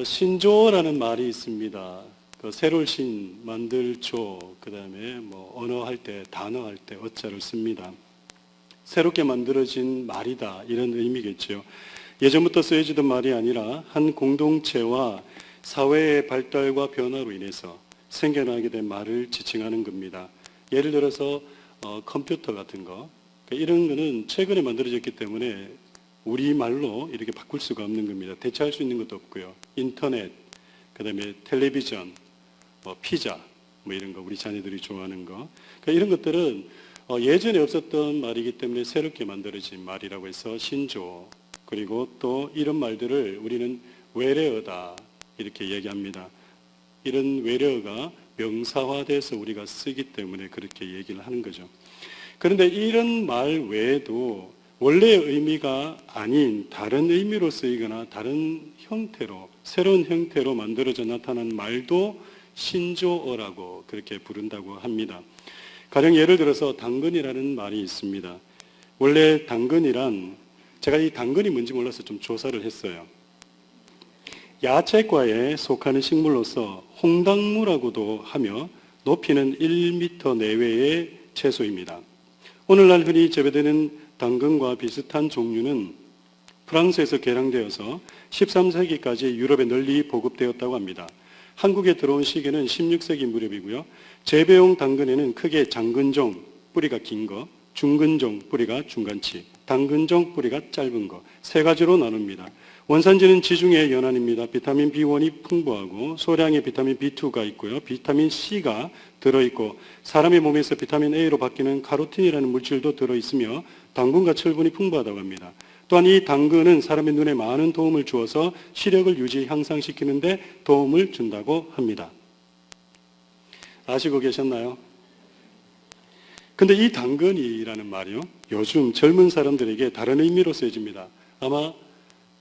신조어라는 말이 있습니다. 그 새로운 신, 만들 조, 그 다음에 언어 할 때, 단어 할 때 어자를 씁니다. 새롭게 만들어진 말이다, 이런 의미겠죠. 예전부터 쓰여지던 말이 아니라 한 공동체와 사회의 발달과 변화로 인해서 생겨나게 된 말을 지칭하는 겁니다. 예를 들어서 컴퓨터 같은 거, 이런 거는 최근에 만들어졌기 때문에 우리말로 이렇게 바꿀 수가 없는 겁니다. 대체할 수 있는 것도 없고요. 인터넷, 그 다음에 텔레비전, 피자, 이런 거, 우리 자녀들이 좋아하는 거. 이런 것들은 예전에 없었던 말이기 때문에 새롭게 만들어진 말이라고 해서 신조어. 그리고 또 이런 말들을 우리는 외래어다, 이렇게 얘기합니다. 이런 외래어가 명사화돼서 우리가 쓰기 때문에 그렇게 얘기를 하는 거죠. 그런데 이런 말 외에도 원래의 의미가 아닌 다른 의미로 쓰이거나 다른 형태로, 새로운 형태로 만들어져 나타난 말도 신조어라고 그렇게 부른다고 합니다. 가령 예를 들어서 당근이라는 말이 있습니다. 원래 당근이란, 제가 이 당근이 뭔지 몰라서 좀 조사를 했어요. 야채과에 속하는 식물로서 홍당무라고도 하며 높이는 1m 내외의 채소입니다. 오늘날 흔히 재배되는 당근과 비슷한 종류는 프랑스에서 개량되어서 13세기까지 유럽에 널리 보급되었다고 합니다. 한국에 들어온 시기는 16세기 무렵이고요. 재배용 당근에는 크게 장근종, 뿌리가 긴 거, 중근종, 뿌리가 중간치, 당근종, 뿌리가 짧은 거, 세 가지로 나눕니다. 원산지는 지중해 연안입니다. 비타민 B1이 풍부하고 소량의 비타민 B2가 있고요. 비타민 C가 들어있고 사람의 몸에서 비타민 A로 바뀌는 카로틴이라는 물질도 들어있으며 당분과 철분이 풍부하다고 합니다. 또한 이 당근은 사람의 눈에 많은 도움을 주어서 시력을 유지, 향상시키는 데 도움을 준다고 합니다. 아시고 계셨나요? 근데 이 당근이라는 말이요, 요즘 젊은 사람들에게 다른 의미로 쓰여집니다. 아마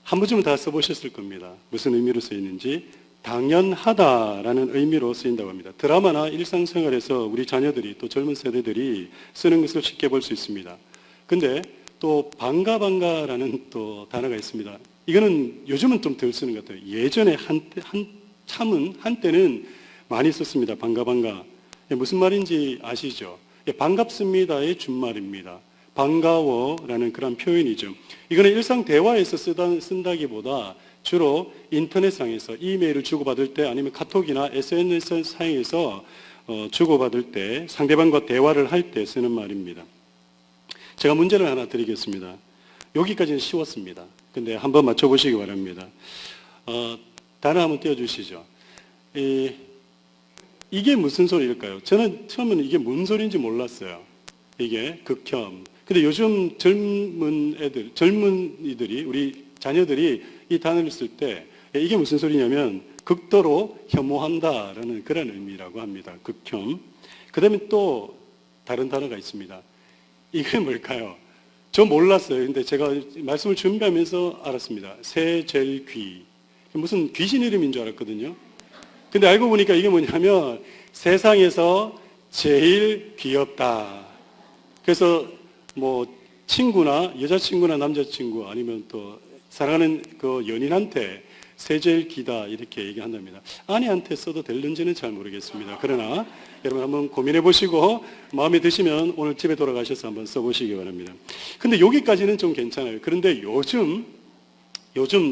한 번쯤은 다 써보셨을 겁니다. 무슨 의미로 쓰이는지. 당연하다라는 의미로 쓰인다고 합니다. 드라마나 일상생활에서 우리 자녀들이, 또 젊은 세대들이 쓰는 것을 쉽게 볼 수 있습니다. 근데 또 반가반가라는 또 단어가 있습니다. 이거는 요즘은 좀 덜 쓰는 것 같아요. 예전에 한때는 많이 썼습니다. 반가반가. 무슨 말인지 아시죠? 반갑습니다의 준말입니다. 반가워라는 그런 표현이죠. 이거는 일상 대화에서 쓴다기보다 주로 인터넷상에서 이메일을 주고받을 때, 아니면 카톡이나 SNS 상에서 주고받을 때, 상대방과 대화를 할 때 쓰는 말입니다. 제가 문제를 하나 드리겠습니다. 여기까지는 쉬웠습니다. 근데 한번 맞춰보시기 바랍니다. 단어 한번 띄워주시죠. 이게 무슨 소리일까요? 저는 처음에는 이게 뭔 소리인지 몰랐어요. 이게 극혐. 근데 요즘 젊은이들이, 우리 자녀들이 이 단어를 쓸 때 이게 무슨 소리냐면 극도로 혐오한다라는 그런 의미라고 합니다. 극혐. 그 다음에 또 다른 단어가 있습니다. 이게 뭘까요? 저 몰랐어요. 근데 제가 말씀을 준비하면서 알았습니다. 새젤귀. 무슨 귀신 이름인 줄 알았거든요. 근데 알고 보니까 이게 뭐냐면 세상에서 제일 귀엽다. 그래서 친구나 여자친구나 남자친구, 아니면 또 사랑하는 그 연인한테 새젤귀다 이렇게 얘기한답니다. 아내한테 써도 될는지는 잘 모르겠습니다. 그러나 여러분 한번 고민해 보시고 마음에 드시면 오늘 집에 돌아가셔서 한번 써보시기 바랍니다. 근데 여기까지는 좀 괜찮아요. 그런데 요즘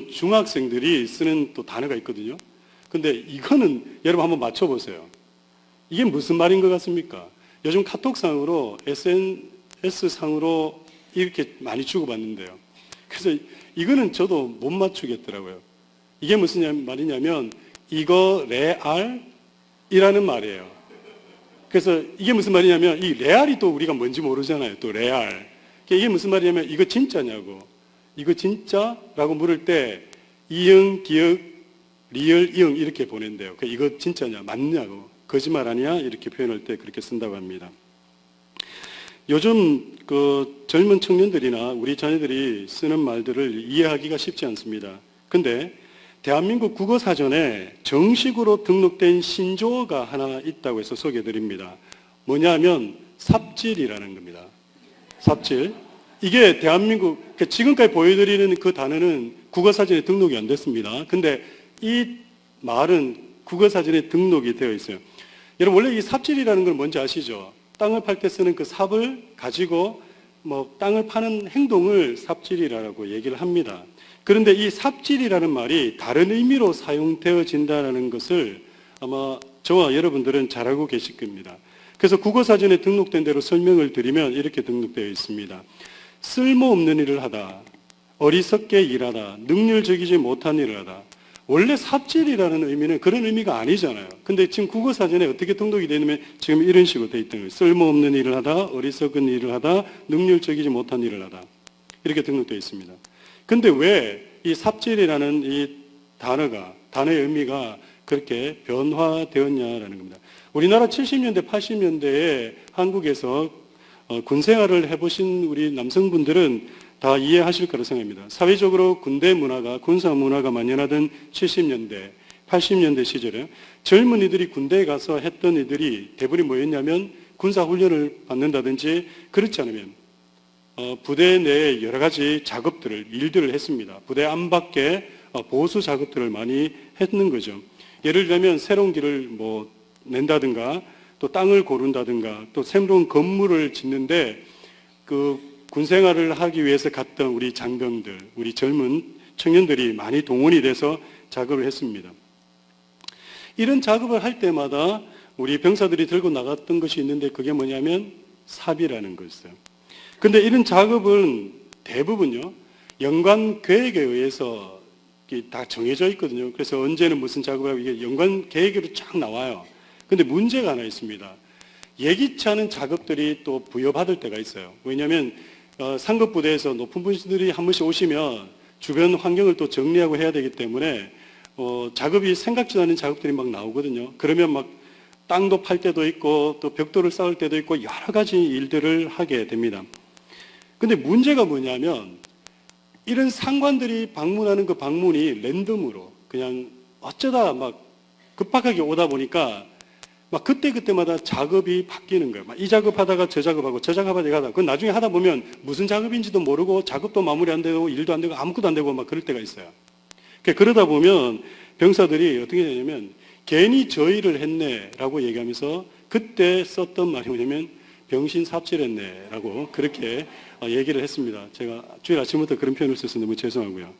중학생들이 쓰는 또 단어가 있거든요. 근데 이거는 여러분 한번 맞춰보세요. 이게 무슨 말인 것 같습니까? 요즘 카톡상으로, SNS상으로 이렇게 많이 주고받는데요. 그래서 이거는 저도 못 맞추겠더라고요. 이게 무슨 말이냐면 이거 레알이라는 말이에요. 그래서 이게 무슨 말이냐면 이 레알이 또 우리가 뭔지 모르잖아요. 또 레알. 이게 무슨 말이냐면 이거 진짜냐고. 이거 진짜라고 물을 때 이응, 기역, 리을, 이응 이렇게 보낸대요. 이거 진짜냐, 맞냐고. 거짓말 아니야? 이렇게 표현할 때 그렇게 쓴다고 합니다. 요즘 그 젊은 청년들이나 우리 자녀들이 쓰는 말들을 이해하기가 쉽지 않습니다. 근데 대한민국 국어사전에 정식으로 등록된 신조어가 하나 있다고 해서 소개해드립니다. 뭐냐면 삽질이라는 겁니다. 삽질. 이게 대한민국, 지금까지 보여드리는 그 단어는 국어사전에 등록이 안 됐습니다. 근데 이 말은 국어사전에 등록이 되어 있어요. 여러분, 원래 이 삽질이라는 걸 뭔지 아시죠? 땅을 팔 때 쓰는 그 삽을 가지고 땅을 파는 행동을 삽질이라고 얘기를 합니다. 그런데 이 삽질이라는 말이 다른 의미로 사용되어진다는 것을 아마 저와 여러분들은 잘 알고 계실 겁니다. 그래서 국어사전에 등록된 대로 설명을 드리면 이렇게 등록되어 있습니다. 쓸모없는 일을 하다, 어리석게 일하다, 능률적이지 못한 일을 하다. 원래 삽질이라는 의미는 그런 의미가 아니잖아요. 근데 지금 국어사전에 어떻게 등록이 되냐면 지금 이런 식으로 되어 있던 거예요. 쓸모없는 일을 하다, 어리석은 일을 하다, 능률적이지 못한 일을 하다. 이렇게 등록되어 있습니다. 근데 왜 이 삽질이라는 이 단어의 의미가 그렇게 변화되었냐라는 겁니다. 우리나라 70년대, 80년대에 한국에서 군 생활을 해보신 우리 남성분들은 다 이해하실 거라 생각합니다. 사회적으로 군대 문화가, 군사 문화가 만연하던 70년대, 80년대 시절에 젊은이들이 군대에 가서 했던 일들이 대부분이 뭐였냐면 군사훈련을 받는다든지 그렇지 않으면 부대 내에 여러 가지 작업들을, 일들을 했습니다. 부대 안팎의 보수 작업들을 많이 했는 거죠. 예를 들면 새로운 길을 낸다든가 또 땅을 고른다든가 또 새로운 건물을 짓는데 그 군생활을 하기 위해서 갔던 우리 장병들, 우리 젊은 청년들이 많이 동원이 돼서 작업을 했습니다. 이런 작업을 할 때마다 우리 병사들이 들고 나갔던 것이 있는데 그게 뭐냐면 삽이라는 거였어요. 근데 이런 작업은 대부분요, 연관 계획에 의해서 다 정해져 있거든요. 그래서 언제는 무슨 작업을 하고 이게 연관 계획으로 쫙 나와요. 근데 문제가 하나 있습니다. 예기치 않은 작업들이 또 부여받을 때가 있어요. 왜냐하면 상급부대에서 높은 분들이 한 번씩 오시면 주변 환경을 또 정리하고 해야 되기 때문에 작업이 생각지도 않은 작업들이 막 나오거든요. 그러면 막 땅도 팔 때도 있고 또 벽돌을 쌓을 때도 있고 여러 가지 일들을 하게 됩니다. 근데 문제가 뭐냐면 이런 상관들이 방문하는 그 방문이 랜덤으로 그냥 어쩌다 막 급박하게 오다 보니까 막 그때그때마다 작업이 바뀌는 거예요. 막 이 작업하다가 저 작업하고 저 작업하다가 그건 나중에 하다 보면 무슨 작업인지도 모르고 작업도 마무리 안 되고 일도 안 되고 아무것도 안 되고 막 그럴 때가 있어요. 그러다 보면 병사들이 어떻게 되냐면 괜히 저 일을 했네라고 얘기하면서 그때 썼던 말이 뭐냐면 병신 삽질했네라고 그렇게 얘기를 했습니다. 제가 주일 아침부터 그런 표현을 써서 너무 죄송하고요.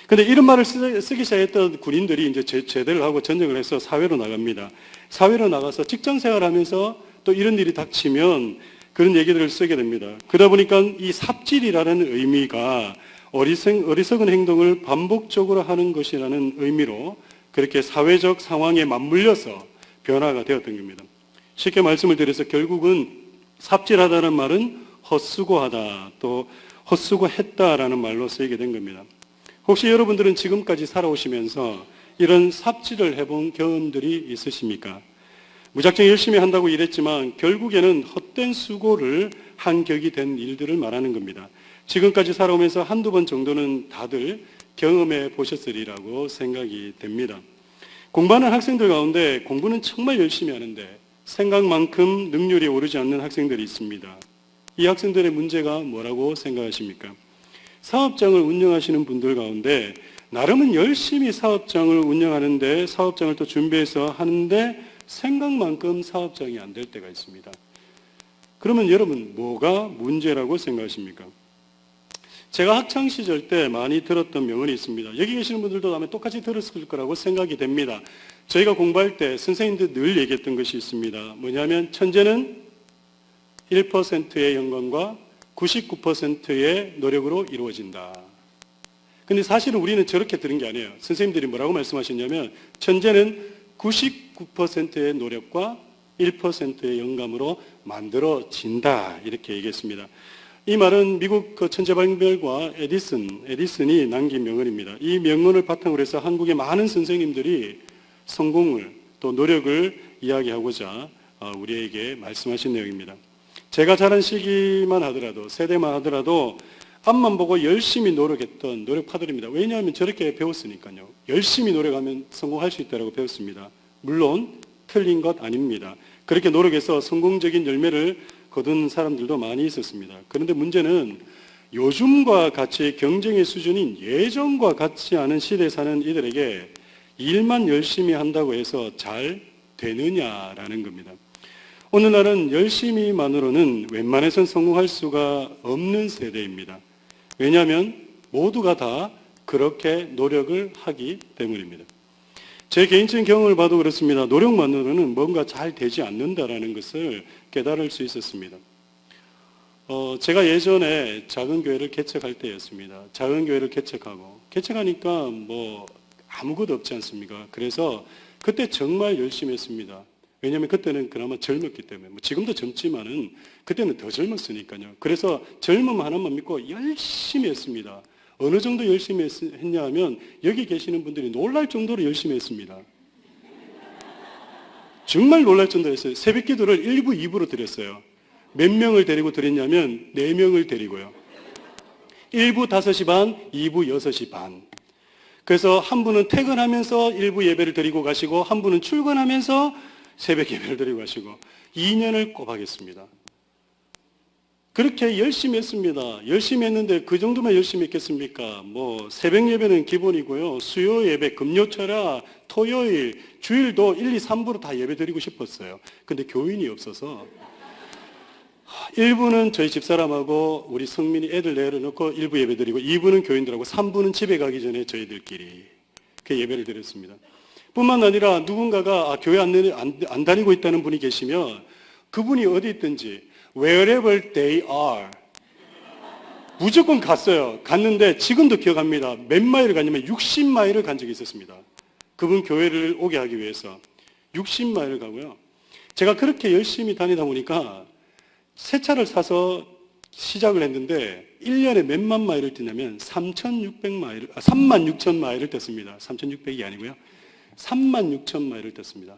근데 이런 말을 쓰기 시작했던 군인들이 이제 제대를 하고 전역을 해서 사회로 나갑니다. 사회로 나가서 직장 생활하면서 또 이런 일이 닥치면 그런 얘기들을 쓰게 됩니다. 그러다 보니까 이 삽질이라는 의미가 어리석은 행동을 반복적으로 하는 것이라는 의미로 그렇게 사회적 상황에 맞물려서 변화가 되었던 겁니다. 쉽게 말씀을 드려서 결국은 삽질하다는 말은 헛수고하다, 또 헛수고했다라는 말로 쓰이게 된 겁니다. 혹시 여러분들은 지금까지 살아오시면서 이런 삽질을 해본 경험들이 있으십니까? 무작정 열심히 한다고 일했지만 결국에는 헛된 수고를 한 격이 된 일들을 말하는 겁니다. 지금까지 살아오면서 한두 번 정도는 다들 경험해 보셨으리라고 생각이 됩니다. 공부하는 학생들 가운데 공부는 정말 열심히 하는데 생각만큼 능률이 오르지 않는 학생들이 있습니다. 이 학생들의 문제가 뭐라고 생각하십니까? 사업장을 운영하시는 분들 가운데 나름은 열심히 사업장을 운영하는데 사업장을 또 준비해서 하는데 생각만큼 사업장이 안 될 때가 있습니다. 그러면 여러분 뭐가 문제라고 생각하십니까? 제가 학창시절 때 많이 들었던 명언이 있습니다. 여기 계시는 분들도 아마 똑같이 들었을 거라고 생각이 됩니다. 저희가 공부할 때 선생님들 늘 얘기했던 것이 있습니다. 뭐냐면 천재는 1%의 영광과 99%의 노력으로 이루어진다. 근데 사실은 우리는 저렇게 들은 게 아니에요. 선생님들이 뭐라고 말씀하셨냐면 천재는 99%의 노력과 1%의 영감으로 만들어진다. 이렇게 얘기했습니다. 이 말은 미국 천재발명가 에디슨이 남긴 명언입니다. 이 명언을 바탕으로 해서 한국의 많은 선생님들이 성공을 또 노력을 이야기하고자 우리에게 말씀하신 내용입니다. 제가 자란 시기만 하더라도, 세대만 하더라도 앞만 보고 열심히 노력했던 노력파들입니다. 왜냐하면 저렇게 배웠으니까요. 열심히 노력하면 성공할 수 있다고 배웠습니다. 물론 틀린 것 아닙니다. 그렇게 노력해서 성공적인 열매를 거둔 사람들도 많이 있었습니다. 그런데 문제는 요즘과 같이 경쟁의 수준인 예전과 같지 않은 시대에 사는 이들에게 일만 열심히 한다고 해서 잘 되느냐라는 겁니다. 오늘날은 열심히만으로는 웬만해선 성공할 수가 없는 세대입니다. 왜냐하면 모두가 다 그렇게 노력을 하기 때문입니다. 제 개인적인 경험을 봐도 그렇습니다. 노력만으로는 뭔가 잘 되지 않는다라는 것을 깨달을 수 있었습니다. 제가 예전에 작은 교회를 개척할 때였습니다. 작은 교회를 개척하니까 뭐 아무것도 없지 않습니까? 그래서 그때 정말 열심히 했습니다. 왜냐하면 그때는 그나마 젊었기 때문에, 뭐 지금도 젊지만은 그때는 더 젊었으니까요. 그래서 젊음 하나만 믿고 열심히 했습니다. 어느 정도 열심히 했냐 하면 여기 계시는 분들이 놀랄 정도로 열심히 했습니다. 정말 놀랄 정도로 했어요. 새벽 기도를 1부, 2부로 드렸어요. 몇 명을 데리고 드렸냐면 4명을 데리고요. 1부 5시 반, 2부 6시 반. 그래서 한 분은 퇴근하면서 1부 예배를 드리고 가시고 한 분은 출근하면서 새벽 예배를 드리고 가시고 2년을 꼬박했습니다. 그렇게 열심히 했습니다. 열심히 했는데 그 정도만 열심히 했겠습니까? 뭐 새벽 예배는 기본이고요. 수요 예배, 금요철야, 토요일, 주일도 1, 2, 3부로 다 예배 드리고 싶었어요. 근데 교인이 없어서 1부는 저희 집사람하고 우리 성민이 애들 내려놓고 1부 예배 드리고 2부는 교인들하고 3부는 집에 가기 전에 저희들끼리 그 예배를 드렸습니다. 뿐만 아니라 누군가가 교회 안 다니고 있다는 분이 계시면 그분이 어디 있든지 wherever they are 무조건 갔어요. 갔는데 지금도 기억합니다. 몇 마일을 갔냐면 60마일을 간 적이 있었습니다. 그분 교회를 오게 하기 위해서 60마일을 가고요. 제가 그렇게 열심히 다니다 보니까 새 차를 사서 시작을 했는데 1년에 몇만 마일을 뛰냐면 36,000마일을 뗐습니다. 3,600이 아니고요. 36,000마일을 뗐습니다.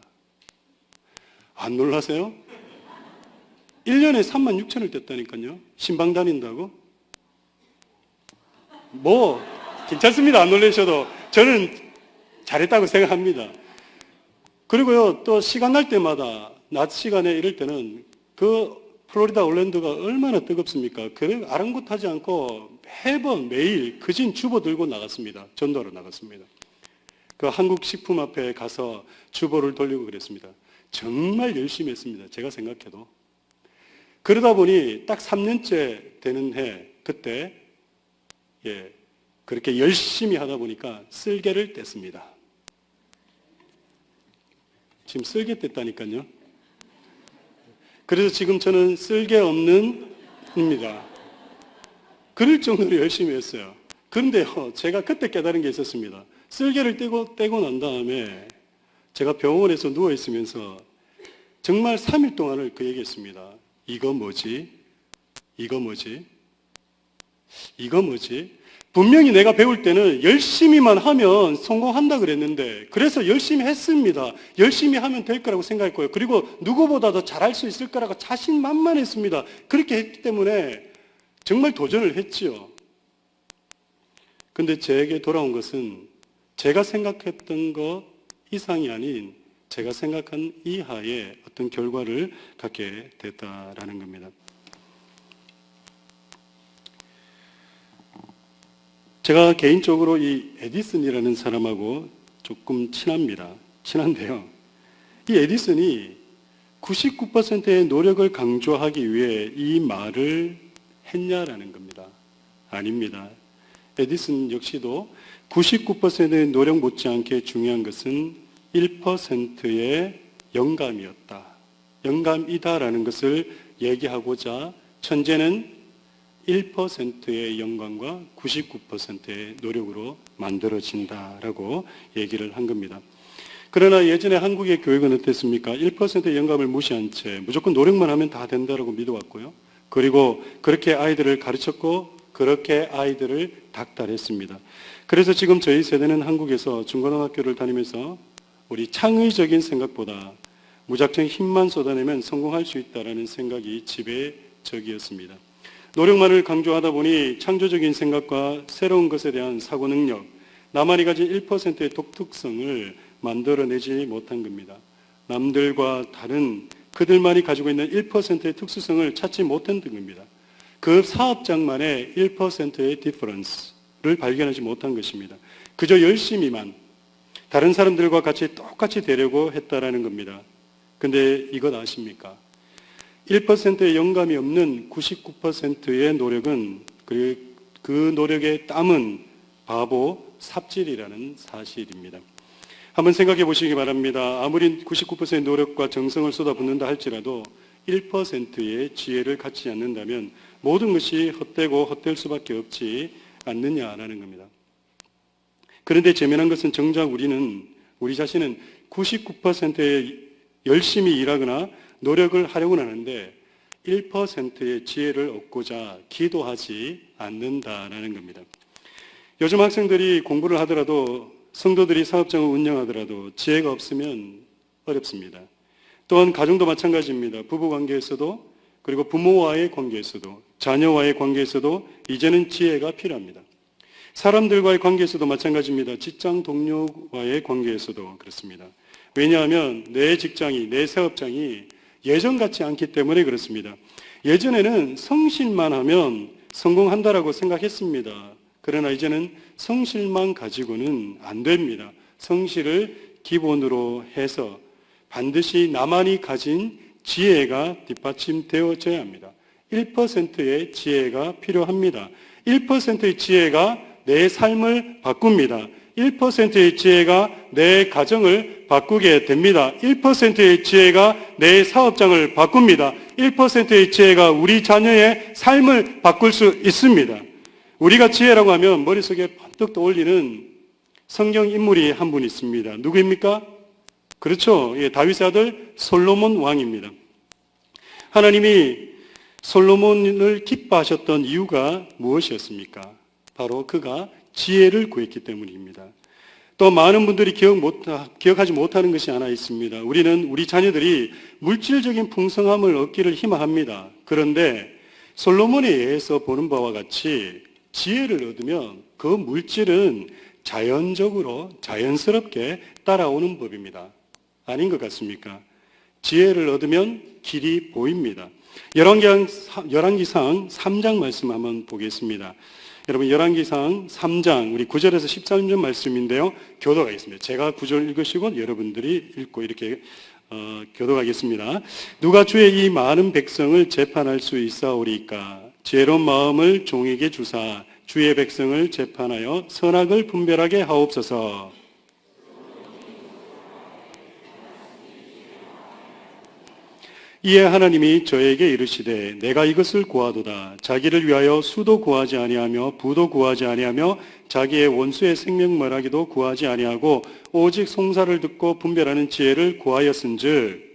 안 놀라세요? 1년에 36,000을 뗐다니까요. 신방 다닌다고? 뭐 괜찮습니다. 안 놀라셔도. 저는 잘했다고 생각합니다. 그리고요, 또 시간 날 때마다 낮 시간에 이럴 때는 그 플로리다 올랜도가 얼마나 뜨겁습니까? 그 아랑곳하지 않고 매일 그진 주보 들고 나갔습니다. 전도하러 나갔습니다. 그 한국 식품 앞에 가서 주보를 돌리고 그랬습니다. 정말 열심히 했습니다. 제가 생각해도. 그러다 보니 딱 3년째 되는 해 그때 그렇게 열심히 하다 보니까 쓸개를 뗐습니다. 지금 쓸개 뗐다니까요. 그래서 지금 저는 쓸개 없는 입니다. 그럴 정도로 열심히 했어요. 그런데요, 제가 그때 깨달은 게 있었습니다. 쓸개를 떼고 난 다음에 제가 병원에서 누워있으면서 정말 3일 동안을 그 얘기했습니다. 이거 뭐지? 이거 뭐지? 이거 뭐지? 분명히 내가 배울 때는 열심히만 하면 성공한다 그랬는데 그래서 열심히 했습니다. 열심히 하면 될 거라고 생각했고요. 그리고 누구보다도 잘할 수 있을 거라고 자신만만했습니다. 그렇게 했기 때문에 정말 도전을 했지요. 근데 제게 돌아온 것은 제가 생각했던 것 이상이 아닌 제가 생각한 이하의 어떤 결과를 갖게 됐다라는 겁니다. 제가 개인적으로 이 에디슨이라는 사람하고 조금 친한데요. 이 에디슨이 99%의 노력을 강조하기 위해 이 말을 했냐라는 겁니다. 아닙니다. 에디슨 역시도 99%의 노력 못지않게 중요한 것은 1%의 영감이었다. 영감이다라는 것을 얘기하고자 천재는 1%의 영감과 99%의 노력으로 만들어진다라고 얘기를 한 겁니다. 그러나 예전에 한국의 교육은 어땠습니까? 1%의 영감을 무시한 채 무조건 노력만 하면 다 된다라고 믿어왔고요. 그리고 그렇게 아이들을 가르쳤고 그렇게 아이들을 닥달했습니다. 그래서 지금 저희 세대는 한국에서 중고등학교를 다니면서 우리 창의적인 생각보다 무작정 힘만 쏟아내면 성공할 수 있다는 생각이 지배적이었습니다. 노력만을 강조하다 보니 창조적인 생각과 새로운 것에 대한 사고 능력, 나만이 가진 1%의 독특성을 만들어내지 못한 겁니다. 남들과 다른 그들만이 가지고 있는 1%의 특수성을 찾지 못한 겁니다. 그 사업장만의 1%의 디퍼런스를 발견하지 못한 것입니다. 그저 열심히만 다른 사람들과 같이 똑같이 되려고 했다라는 겁니다. 근데 이것 아십니까? 1%의 영감이 없는 99%의 노력은 그 노력의 땀은 바보 삽질이라는 사실입니다. 한번 생각해 보시기 바랍니다. 아무리 99%의 노력과 정성을 쏟아붓는다 할지라도 1%의 지혜를 갖지 않는다면 모든 것이 헛되고 헛될 수밖에 없지 않느냐라는 겁니다. 그런데 재미난 것은 정작 우리 자신은 99%의 열심히 일하거나 노력을 하려고 하는데 1%의 지혜를 얻고자 기도하지 않는다라는 겁니다. 요즘 학생들이 공부를 하더라도 성도들이 사업장을 운영하더라도 지혜가 없으면 어렵습니다. 또한 가정도 마찬가지입니다. 부부관계에서도 그리고 부모와의 관계에서도 자녀와의 관계에서도 이제는 지혜가 필요합니다. 사람들과의 관계에서도 마찬가지입니다. 직장 동료와의 관계에서도 그렇습니다. 왜냐하면 내 직장이, 내 사업장이 예전 같지 않기 때문에 그렇습니다. 예전에는 성실만 하면 성공한다라고 생각했습니다. 그러나 이제는 성실만 가지고는 안 됩니다. 성실을 기본으로 해서 반드시 나만이 가진 지혜가 뒷받침되어져야 합니다. 1%의 지혜가 필요합니다. 1%의 지혜가 내 삶을 바꿉니다. 1%의 지혜가 내 가정을 바꾸게 됩니다. 1%의 지혜가 내 사업장을 바꿉니다. 1%의 지혜가 우리 자녀의 삶을 바꿀 수 있습니다. 우리가 지혜라고 하면 머릿속에 번뜩 떠올리는 성경 인물이 한 분 있습니다. 누구입니까? 그렇죠. 예, 다윗의 아들 솔로몬 왕입니다. 하나님이 솔로몬을 기뻐하셨던 이유가 무엇이었습니까? 바로 그가 지혜를 구했기 때문입니다. 또 많은 분들이 기억하지 못하는 것이 하나 있습니다. 우리 자녀들이 물질적인 풍성함을 얻기를 희망합니다. 그런데 솔로몬에 의해서 보는 바와 같이 지혜를 얻으면 그 물질은 자연스럽게 따라오는 법입니다. 아닌 것 같습니까? 지혜를 얻으면 길이 보입니다. 열왕기상 3장 말씀 한번 보겠습니다. 여러분 열왕기상 3장 우리 9절에서 13절 말씀인데요. 교독하겠습니다. 제가 9절 읽으시고 여러분들이 읽고 이렇게 교독하겠습니다. 누가 주의 이 많은 백성을 재판할 수 있사오리까? 지혜로운 마음을 종에게 주사 주의 백성을 재판하여 선악을 분별하게 하옵소서. 이에 하나님이 저에게 이르시되 내가 이것을 구하도다. 자기를 위하여 수도 구하지 아니하며 부도 구하지 아니하며 자기의 원수의 생명멸하기도 구하지 아니하고 오직 송사를 듣고 분별하는 지혜를 구하였은즉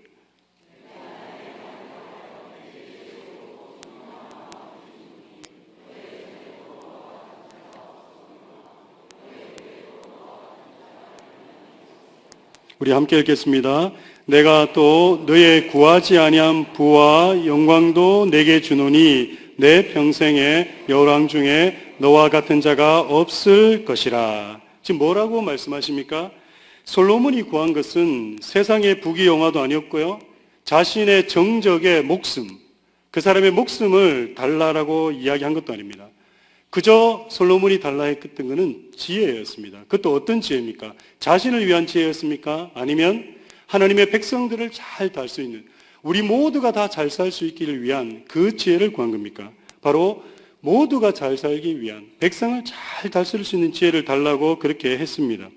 우리 함께 읽겠습니다. 내가 또 너의 구하지 아니한 부와 영광도 내게 주노니 내 평생에 여왕 중에 너와 같은 자가 없을 것이라. 지금 뭐라고 말씀하십니까? 솔로몬이 구한 것은 세상의 부귀영화도 아니었고요. 자신의 정적의 목숨, 그 사람의 목숨을 달라라고 이야기한 것도 아닙니다. 그저 솔로몬이 달라 했던 것은 지혜였습니다. 그것도 어떤 지혜입니까? 자신을 위한 지혜였습니까? 아니면 하나님의 백성들을 잘 달 수 있는, 우리 모두가 다 잘 살 수 있기를 위한 그 지혜를 구한 겁니까? 바로 모두가 잘 살기 위한, 백성을 잘 다스릴 수 있는 지혜를 달라고 그렇게 했습니다.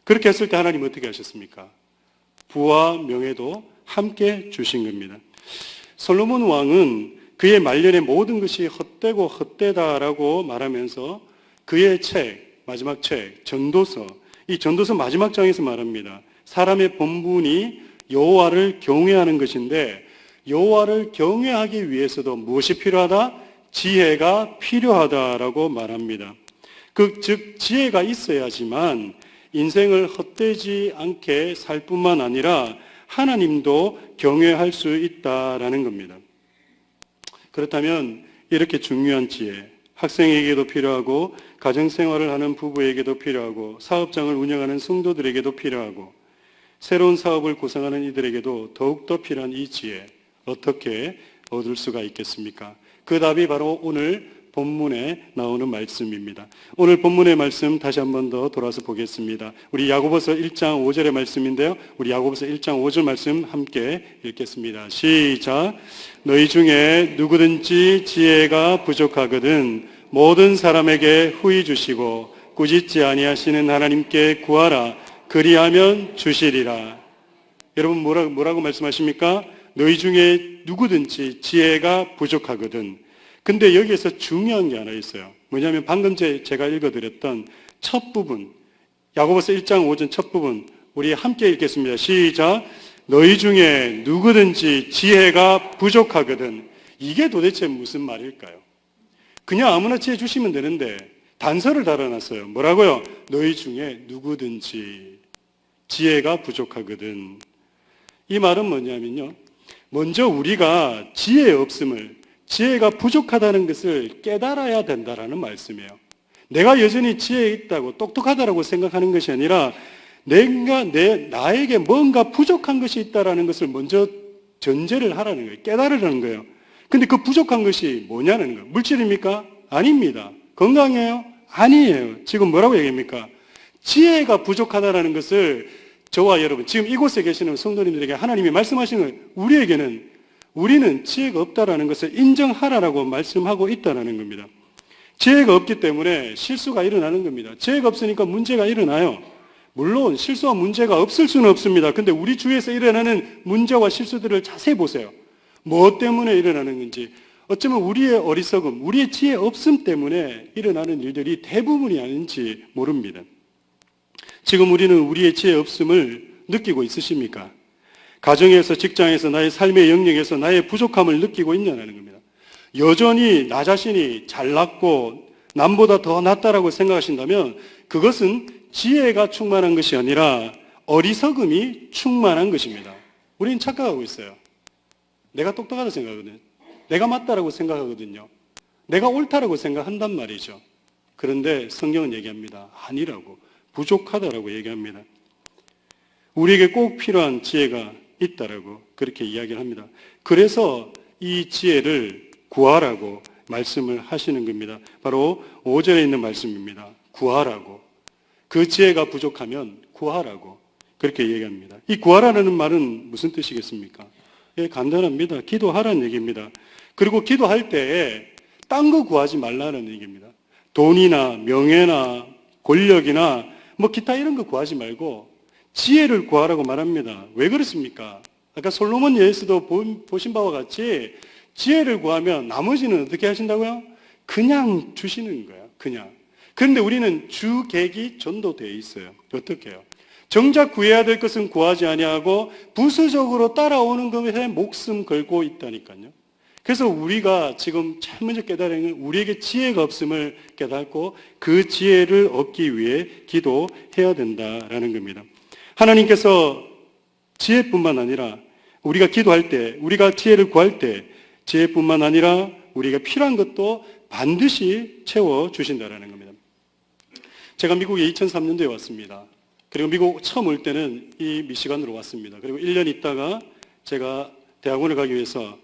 그렇게 했을 때 하나님 어떻게 하셨습니까? 부와 명예도 함께 주신 겁니다. 솔로몬 왕은 그의 말년에 모든 것이 헛되고 헛되다라고 말하면서 그의 책, 마지막 책, 전도서, 이 전도서 마지막 장에서 말합니다. 사람의 본분이 여호와를 경외하는 것인데 여호와를 경외하기 위해서도 무엇이 필요하다? 지혜가 필요하다라고 말합니다. 즉 지혜가 있어야지만 인생을 헛되지 않게 살 뿐만 아니라 하나님도 경외할 수 있다라는 겁니다. 그렇다면 이렇게 중요한 지혜, 학생에게도 필요하고 가정생활을 하는 부부에게도 필요하고 사업장을 운영하는 성도들에게도 필요하고 새로운 사업을 구상하는 이들에게도 더욱더 필요한 이 지혜, 어떻게 얻을 수가 있겠습니까? 그 답이 바로 오늘 본문에 나오는 말씀입니다. 오늘 본문의 말씀 다시 한 번 더 돌아서 보겠습니다. 우리 야고보서 1장 5절의 말씀인데요. 우리 야고보서 1장 5절 말씀 함께 읽겠습니다. 시작. 너희 중에 누구든지 지혜가 부족하거든 모든 사람에게 후히 주시고 꾸짖지 아니하시는 하나님께 구하라. 그리하면 주시리라. 여러분 뭐라고 말씀하십니까? 너희 중에 누구든지 지혜가 부족하거든. 근데 여기에서 중요한 게 하나 있어요. 뭐냐면 방금 제가 읽어드렸던 첫 부분, 야고보서 1장 5절 첫 부분, 우리 함께 읽겠습니다. 시작. 너희 중에 누구든지 지혜가 부족하거든. 이게 도대체 무슨 말일까요? 그냥 아무나 지혜 주시면 되는데 단서를 달아놨어요. 뭐라고요? 너희 중에 누구든지 지혜가 부족하거든. 이 말은 뭐냐면요, 먼저 우리가 지혜의 없음을, 지혜가 부족하다는 것을 깨달아야 된다라는 말씀이에요. 내가 여전히 지혜 있다고 똑똑하다라고 생각하는 것이 아니라 나에게 뭔가 부족한 것이 있다라는 것을 먼저 전제를 하라는 거예요. 깨달으라는 거예요. 근데 그 부족한 것이 뭐냐는 거예요. 물질입니까? 아닙니다. 건강이에요? 아니에요. 지금 뭐라고 얘기합니까? 지혜가 부족하다라는 것을 저와 여러분, 지금 이곳에 계시는 성도님들에게 하나님이 말씀하시는 거예요. 우리는 지혜가 없다라는 것을 인정하라라고 말씀하고 있다라는 겁니다. 지혜가 없기 때문에 실수가 일어나는 겁니다. 지혜가 없으니까 문제가 일어나요. 물론 실수와 문제가 없을 수는 없습니다. 근데 우리 주위에서 일어나는 문제와 실수들을 자세히 보세요. 무엇 때문에 일어나는 건지, 어쩌면 우리의 어리석음, 우리의 지혜 없음 때문에 일어나는 일들이 대부분이 아닌지 모릅니다. 지금 우리는 우리의 지혜 없음을 느끼고 있으십니까? 가정에서, 직장에서, 나의 삶의 영역에서 나의 부족함을 느끼고 있냐는 겁니다. 여전히 나 자신이 잘났고 남보다 더 낫다라고 생각하신다면 그것은 지혜가 충만한 것이 아니라 어리석음이 충만한 것입니다. 우리는 착각하고 있어요. 내가 똑똑하다고 생각하거든요. 내가 맞다라고 생각하거든요. 내가 옳다라고 생각한단 말이죠. 그런데 성경은 얘기합니다. 아니라고. 부족하다라고 얘기합니다. 우리에게 꼭 필요한 지혜가 있다라고 그렇게 이야기를 합니다. 그래서 이 지혜를 구하라고 말씀을 하시는 겁니다. 바로 5절에 있는 말씀입니다. 구하라고. 그 지혜가 부족하면 구하라고 그렇게 얘기합니다. 이 구하라는 말은 무슨 뜻이겠습니까? 예, 간단합니다. 기도하라는 얘기입니다. 그리고 기도할 때에 딴 거 구하지 말라는 얘기입니다. 돈이나 명예나 권력이나 뭐 기타 이런 거 구하지 말고 지혜를 구하라고 말합니다. 왜 그렇습니까? 아까 솔로몬 예에서도 보신 바와 같이 지혜를 구하면 나머지는 어떻게 하신다고요? 그냥 주시는 거예요. 그냥. 그런데 우리는 주객이 전도되어 있어요. 어떻게 해요? 정작 구해야 될 것은 구하지 아니하고 부수적으로 따라오는 것에 목숨 걸고 있다니까요. 그래서 우리가 지금 제일 먼저 깨달은 건 우리에게 지혜가 없음을 깨닫고 그 지혜를 얻기 위해 기도해야 된다라는 겁니다. 하나님께서 지혜뿐만 아니라 우리가 기도할 때, 우리가 지혜를 구할 때 지혜뿐만 아니라 우리가 필요한 것도 반드시 채워주신다라는 겁니다. 제가 미국에 2003년도에 왔습니다. 그리고 미국 처음 올 때는 이 미시간으로 왔습니다. 그리고 1년 있다가 제가 대학원을 가기 위해서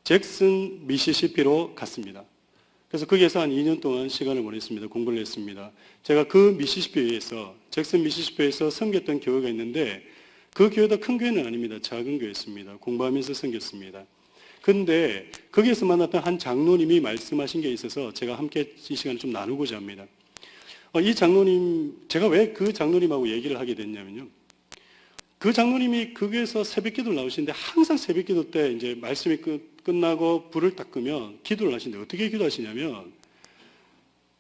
잭슨 미시시피로 갔습니다. 그래서 거기에서 한 2년 동안 시간을 보냈습니다. 공부를 했습니다. 제가 그 미시시피에서, 잭슨 미시시피에서 섬겼던 교회가 있는데 그 교회도 큰 교회는 아닙니다. 작은 교회였습니다. 공부하면서 섬겼습니다. 그런데 거기에서 만났던 한 장로님이 말씀하신 게 있어서 제가 함께 이 시간을 좀 나누고자 합니다. 이 장로님, 제가 왜 그 장로님하고 얘기를 하게 됐냐면요. 그 장로님이 거기에서 새벽 기도를 나오시는데 항상 새벽 기도 때 이제 말씀이 끝나고 불을 딱 끄면 기도를 하시는데 어떻게 기도하시냐면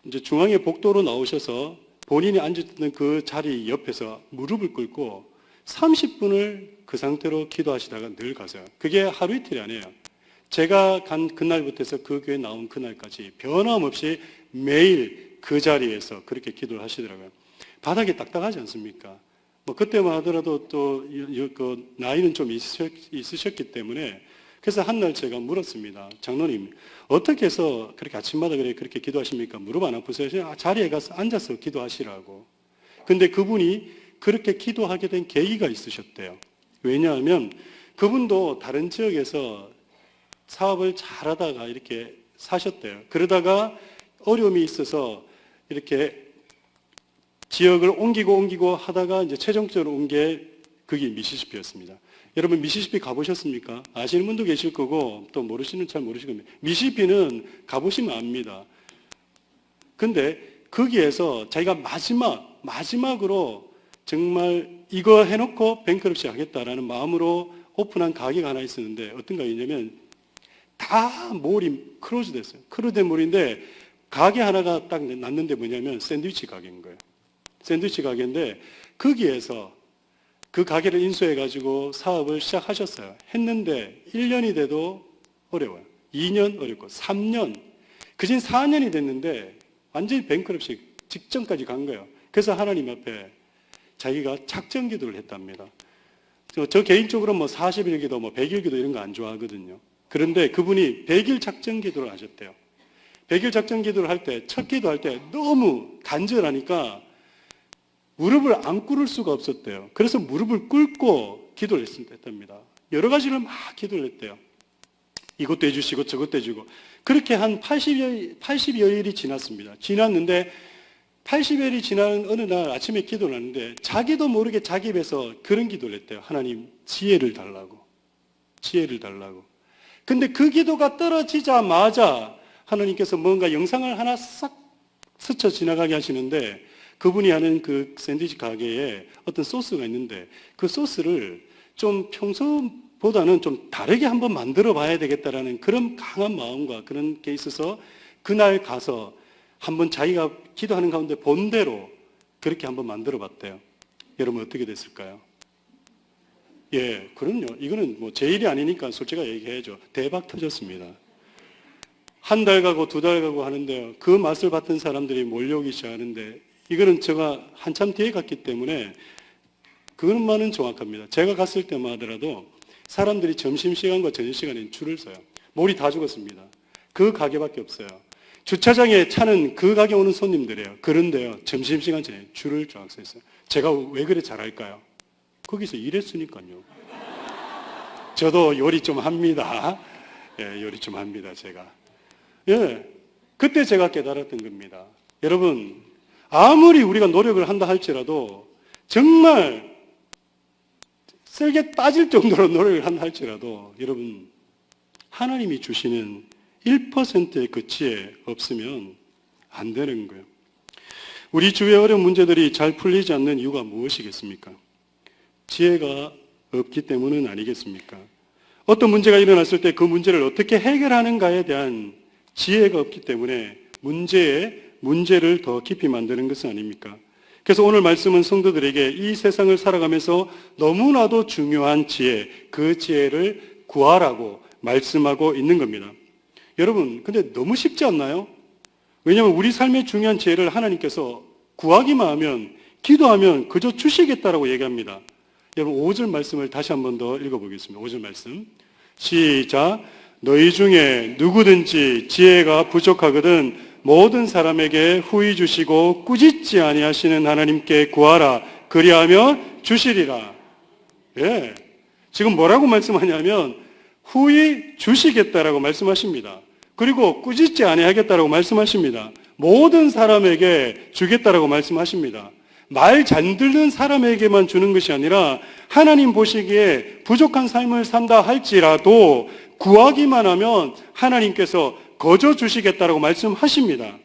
이제 중앙에 복도로 나오셔서 본인이 앉았던 그 자리 옆에서 무릎을 꿇고 30분을 그 상태로 기도하시다가 늘 가세요. 그게 하루 이틀이 아니에요. 제가 간 그날부터 해서 그 교회 나온 그날까지 변함없이 매일 그 자리에서 그렇게 기도를 하시더라고요. 바닥이 딱딱하지 않습니까? 뭐 그때만 하더라도 또 그 나이는 좀 있으셨기 때문에 그래서 한 날 제가 물었습니다. 장로님, 어떻게 해서 그렇게 아침마다 그렇게 기도하십니까? 무릎 안 아프세요? 자리에 가서 앉아서 기도하시라고. 근데 그분이 그렇게 기도하게 된 계기가 있으셨대요. 왜냐하면 그분도 다른 지역에서 사업을 잘하다가 이렇게 사셨대요. 그러다가 어려움이 있어서 이렇게 지역을 옮기고 하다가 이제 최종적으로 온 게 그게 미시시피였습니다. 여러분 미시시피 가보셨습니까? 아시는 분도 계실 거고 또 모르시는 잘 모르실 겁니다. 미시시피는 가보시면 압니다. 근데 거기에서 자기가 마지막으로 정말 이거 해놓고 뱅크럽시 하겠다라는 마음으로 오픈한 가게가 하나 있었는데 어떤 가게냐면 다 몰이 크로즈 됐어요. 크로즈 된 몰인데 가게 하나가 딱 났는데 뭐냐면 샌드위치 가게인 거예요. 샌드위치 가게인데 거기에서 그 가게를 인수해가지고 사업을 시작하셨어요. 했는데 1년이 돼도 어려워요. 2년 어렵고 3년, 그진 4년이 됐는데 완전히 뱅크럽시 직전까지 간 거예요. 그래서 하나님 앞에 자기가 작정 기도를 했답니다. 저 개인적으로 뭐 40일 기도, 뭐 100일 기도 이런 거 안 좋아하거든요. 그런데 그분이 100일 작정 기도를 하셨대요. 100일 작정 기도를 할 때, 첫 기도할 때 너무 간절하니까 무릎을 안 꿇을 수가 없었대요. 그래서 무릎을 꿇고 기도를 했답니다. 여러 가지를 막 기도를 했대요. 이것도 해주시고 저것도 해주고. 그렇게 한 80여일이 지났습니다. 지났는데 80여일이 지난 어느 날 아침에 기도를 하는데 자기도 모르게 자기 입에서 그런 기도를 했대요. 하나님 지혜를 달라고. 지혜를 달라고. 근데 그 기도가 떨어지자마자 하나님께서 뭔가 영상을 하나 싹 스쳐 지나가게 하시는데 그분이 하는 그 샌드위치 가게에 어떤 소스가 있는데 그 소스를 좀 평소보다는 좀 다르게 한번 만들어 봐야 되겠다라는 그런 강한 마음과 그런 게 있어서 그날 가서 한번 자기가 기도하는 가운데 본대로 그렇게 한번 만들어 봤대요. 여러분 어떻게 됐을까요? 예, 그럼요. 이거는 뭐 제 일이 아니니까 솔직하게 얘기해야죠. 대박 터졌습니다. 한 달 가고 두 달 가고 하는데요. 그 맛을 봤던 사람들이 몰려오기 시작하는데 이거는 제가 한참 뒤에 갔기 때문에 그것만은 정확합니다. 제가 갔을 때만 하더라도 사람들이 점심시간과 저녁시간에 줄을 서요. 몰이 다 죽었습니다. 그 가게밖에 없어요. 주차장에 차는 그 가게 오는 손님들이에요. 그런데요, 점심시간 전에 줄을 쫙 서 있어요. 제가 왜 그래 잘할까요? 거기서 일했으니까요. 저도 요리 좀 합니다. 예, 요리 좀 합니다, 제가. 예, 그때 제가 깨달았던 겁니다. 여러분, 아무리 우리가 노력을 한다 할지라도 정말 세게 빠질 정도로 노력을 한다 할지라도 여러분 하나님이 주시는 1%의 그 지혜 없으면 안 되는 거예요. 우리 주위의 어려운 문제들이 잘 풀리지 않는 이유가 무엇이겠습니까? 지혜가 없기 때문은 아니겠습니까? 어떤 문제가 일어났을 때 그 문제를 어떻게 해결하는가에 대한 지혜가 없기 때문에 문제를 더 깊이 만드는 것은 아닙니까? 그래서 오늘 말씀은 성도들에게 이 세상을 살아가면서 너무나도 중요한 지혜, 그 지혜를 구하라고 말씀하고 있는 겁니다. 여러분, 근데 너무 쉽지 않나요? 왜냐하면 우리 삶의 중요한 지혜를 하나님께서 구하기만 하면, 기도하면 그저 주시겠다라고 얘기합니다. 여러분 5절 말씀을 다시 한 번 더 읽어보겠습니다. 5절 말씀 시작. 너희 중에 누구든지 지혜가 부족하거든 모든 사람에게 후히 주시고 꾸짖지 아니하시는 하나님께 구하라. 그리하면 주시리라. 예, 지금 뭐라고 말씀하냐면 후히 주시겠다라고 말씀하십니다. 그리고 꾸짖지 아니하겠다라고 말씀하십니다. 모든 사람에게 주겠다라고 말씀하십니다. 말 잘 듣는 사람에게만 주는 것이 아니라 하나님 보시기에 부족한 삶을 산다 할지라도 구하기만 하면 하나님께서 거저 주시겠다라고 말씀하십니다.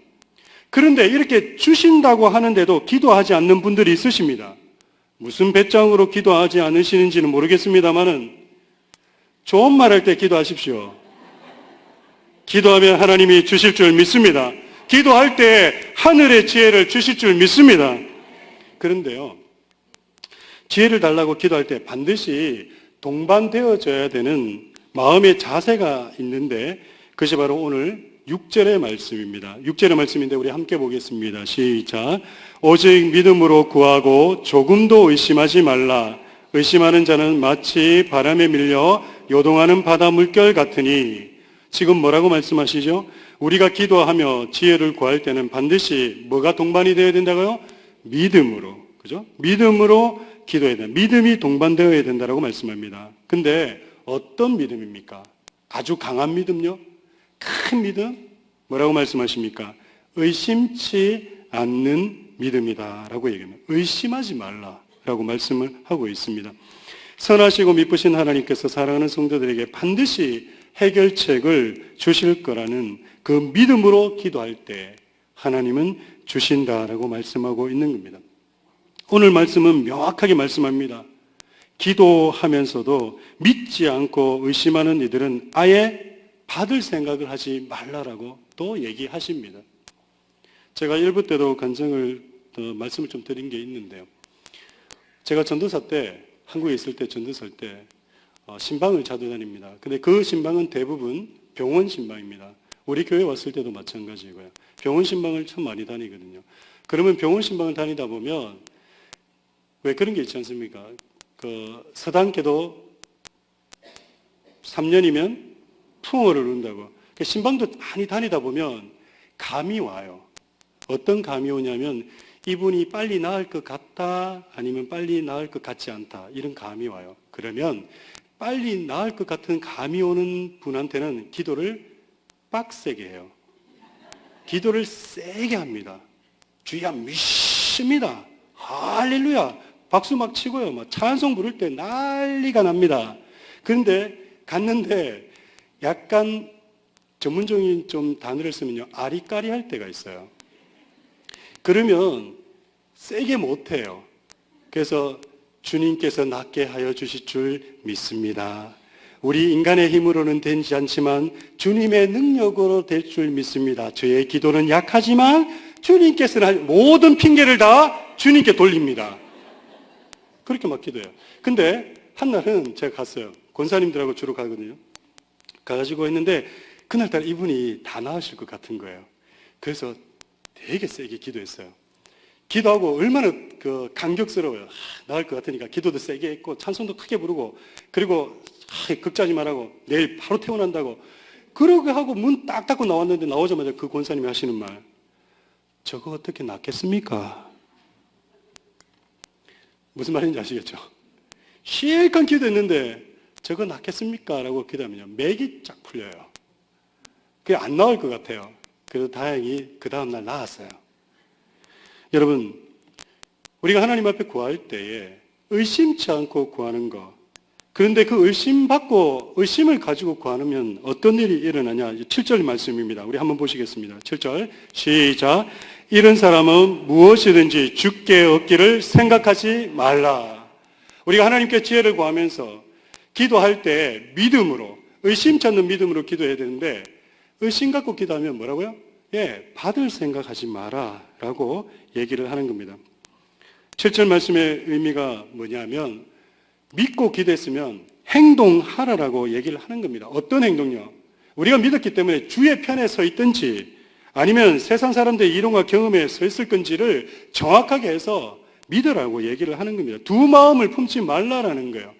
그런데 이렇게 주신다고 하는데도 기도하지 않는 분들이 있으십니다. 무슨 배짱으로 기도하지 않으시는지는 모르겠습니다만은 좋은 말 할 때 기도하십시오. 기도하면 하나님이 주실 줄 믿습니다. 기도할 때 하늘의 지혜를 주실 줄 믿습니다. 그런데요, 지혜를 달라고 기도할 때 반드시 동반되어져야 되는 마음의 자세가 있는데 그것이 바로 오늘 6절의 말씀입니다. 6절의 말씀인데 우리 함께 보겠습니다. 시작. 오직 믿음으로 구하고 조금도 의심하지 말라. 의심하는 자는 마치 바람에 밀려 요동하는 바다 물결 같으니. 지금 뭐라고 말씀하시죠? 우리가 기도하며 지혜를 구할 때는 반드시 뭐가 동반이 되어야 된다고요? 믿음으로. 그죠? 믿음으로 기도해야 된다. 믿음이 동반되어야 된다고 말씀합니다. 근데 어떤 믿음입니까? 아주 강한 믿음요? 큰 믿음? 뭐라고 말씀하십니까? 의심치 않는 믿음이다 라고 얘기합니다. 의심하지 말라라고 말씀을 하고 있습니다. 선하시고 미쁘신 하나님께서 사랑하는 성도들에게 반드시 해결책을 주실 거라는 그 믿음으로 기도할 때 하나님은 주신다라고 말씀하고 있는 겁니다. 오늘 말씀은 명확하게 말씀합니다. 기도하면서도 믿지 않고 의심하는 이들은 아예 받을 생각을 하지 말라라고 또 얘기하십니다. 제가 일부 때도 말씀을 좀 드린 게 있는데요. 제가 전도사 때, 한국에 있을 때 전도사 때 신방을 자주 다닙니다. 근데 그 신방은 대부분 병원 신방입니다. 우리 교회 왔을 때도 마찬가지고요. 병원 신방을 참 많이 다니거든요. 그러면 병원 신방을 다니다 보면 왜 그런 게 있지 않습니까? 서당계도 3년이면 풍어를 운다고. 신방도 많이 다니다 보면 감이 와요. 어떤 감이 오냐면 이분이 빨리 나을 것 같다 아니면 빨리 나을 것 같지 않다 이런 감이 와요. 그러면 빨리 나을 것 같은 감이 오는 분한테는 기도를 빡세게 해요. 기도를 세게 합니다. 주의가 미십니다. 할렐루야 박수 막 치고요. 막 찬송 부를 때 난리가 납니다. 그런데 갔는데 약간 전문적인 좀 단어를 쓰면요. 아리까리 할 때가 있어요. 그러면 세게 못해요. 그래서 주님께서 낫게 하여 주실 줄 믿습니다. 우리 인간의 힘으로는 되지 않지만 주님의 능력으로 될 줄 믿습니다. 저의 기도는 약하지만 주님께서는 모든 핑계를 다 주님께 돌립니다. 그렇게 막 기도해요. 근데 한날은 제가 갔어요. 권사님들하고 주로 가거든요. 가가지고 했는데 그날따라 이분이 다 나으실 것 같은 거예요. 그래서 되게 세게 기도했어요. 기도하고 얼마나 감격스러워요. 나을 것 같으니까 기도도 세게 했고 찬송도 크게 부르고 그리고 극자지 말라고 내일 바로 퇴원한다고 그러게 하고 문 딱 닫고 나왔는데 나오자마자 그 권사님이 하시는 말 저거 어떻게 낫겠습니까? 무슨 말인지 아시겠죠? 실컷 기도했는데 저거 낫겠습니까? 라고 기도하면요 맥이 쫙 풀려요. 그게 안 나올 것 같아요. 그래도 다행히 그 다음날 나았어요. 여러분 우리가 하나님 앞에 구할 때에 의심치 않고 구하는 것 그런데 그 의심을 가지고 구하면 어떤 일이 일어나냐 7절 말씀입니다. 우리 한번 보시겠습니다. 7절 시작 이런 사람은 무엇이든지 주께 얻기를 생각하지 말라. 우리가 하나님께 지혜를 구하면서 기도할 때 믿음으로 의심치 않는 믿음으로 기도해야 되는데 의심 갖고 기도하면 뭐라고요? 받을 생각하지 마라 라고 얘기를 하는 겁니다. 7절 말씀의 의미가 뭐냐면 믿고 기도했으면 행동하라라고 얘기를 하는 겁니다. 어떤 행동요? 우리가 믿었기 때문에 주의 편에 서 있든지 아니면 세상 사람들의 이론과 경험에 서 있을 건지를 정확하게 해서 믿으라고 얘기를 하는 겁니다. 두 마음을 품지 말라라는 거예요.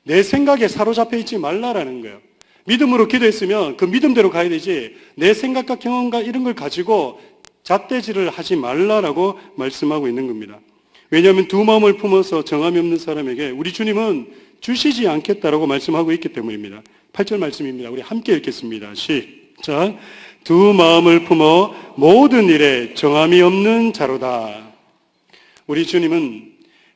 내 생각에 사로잡혀 있지 말라라는 거예요. 믿음으로 기도했으면 그 믿음대로 가야 되지 내 생각과 경험과 이런 걸 가지고 잣대질을 하지 말라라고 말씀하고 있는 겁니다. 왜냐하면 두 마음을 품어서 정함이 없는 사람에게 우리 주님은 주시지 않겠다라고 말씀하고 있기 때문입니다. 8절 말씀입니다. 우리 함께 읽겠습니다. 시작. 두 마음을 품어 모든 일에 정함이 없는 자로다. 우리 주님은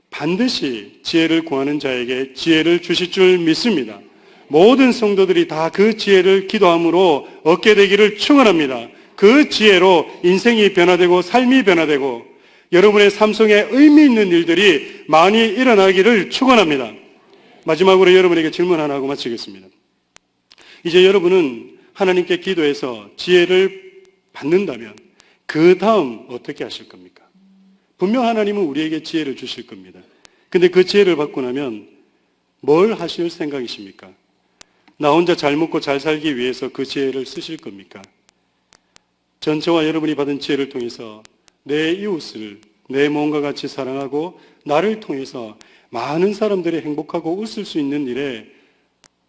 반드시 지혜를 구하는 자에게 지혜를 주실 줄 믿습니다. 모든 성도들이 다 그 지혜를 기도함으로 얻게 되기를 축원합니다. 그 지혜로 인생이 변화되고 삶이 변화되고 여러분의 삶 속에 의미 있는 일들이 많이 일어나기를 축원합니다. 마지막으로 여러분에게 질문 하나 하고 마치겠습니다. 이제 여러분은 하나님께 기도해서 지혜를 받는다면 그 다음 어떻게 하실 겁니까? 분명 하나님은 우리에게 지혜를 주실 겁니다. 근데 그 지혜를 받고 나면 뭘 하실 생각이십니까? 나 혼자 잘 먹고 잘 살기 위해서 그 지혜를 쓰실 겁니까? 전 저와 여러분이 받은 지혜를 통해서 내 이웃을 내 몸과 같이 사랑하고 나를 통해서 많은 사람들이 행복하고 웃을 수 있는 일에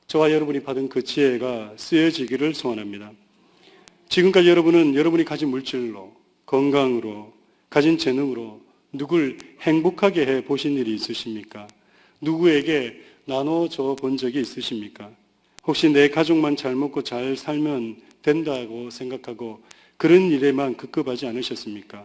저와 여러분이 받은 그 지혜가 쓰여지기를 소원합니다. 지금까지 여러분은 여러분이 가진 물질로, 건강으로, 가진 재능으로 누굴 행복하게 해 보신 일이 있으십니까? 누구에게 나눠줘 본 적이 있으십니까? 혹시 내 가족만 잘 먹고 잘 살면 된다고 생각하고 그런 일에만 급급하지 않으셨습니까?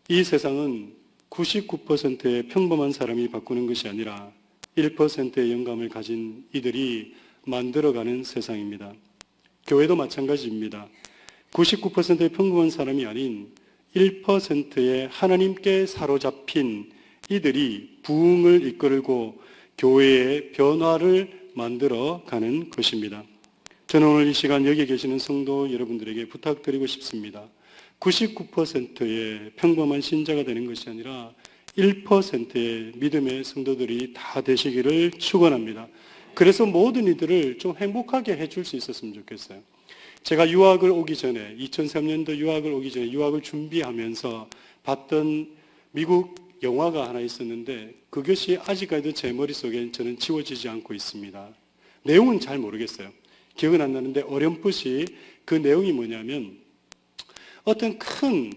이 세상은 99%의 평범한 사람이 바꾸는 것이 아니라 1%의 영감을 가진 이들이 만들어가는 세상입니다. 교회도 마찬가지입니다. 99%의 평범한 사람이 아닌 1%의 하나님께 사로잡힌 이들이 부흥을 이끌고 교회의 변화를 만들어가는 것입니다. 저는 오늘 이 시간 여기 계시는 성도 여러분들에게 부탁드리고 싶습니다. 99%의 평범한 신자가 되는 것이 아니라 1%의 믿음의 성도들이 다 되시기를 축원합니다. 그래서 모든 이들을 좀 행복하게 해줄 수 있었으면 좋겠어요. 제가 유학을 오기 전에 2003년도 유학을 오기 전에 유학을 준비하면서 봤던 미국 영화가 하나 있었는데 그것이 아직까지도 제 머릿속에 저는 지워지지 않고 있습니다. 내용은 잘 모르겠어요. 기억은 안 나는데 어렴풋이 그 내용이 뭐냐면 어떤 큰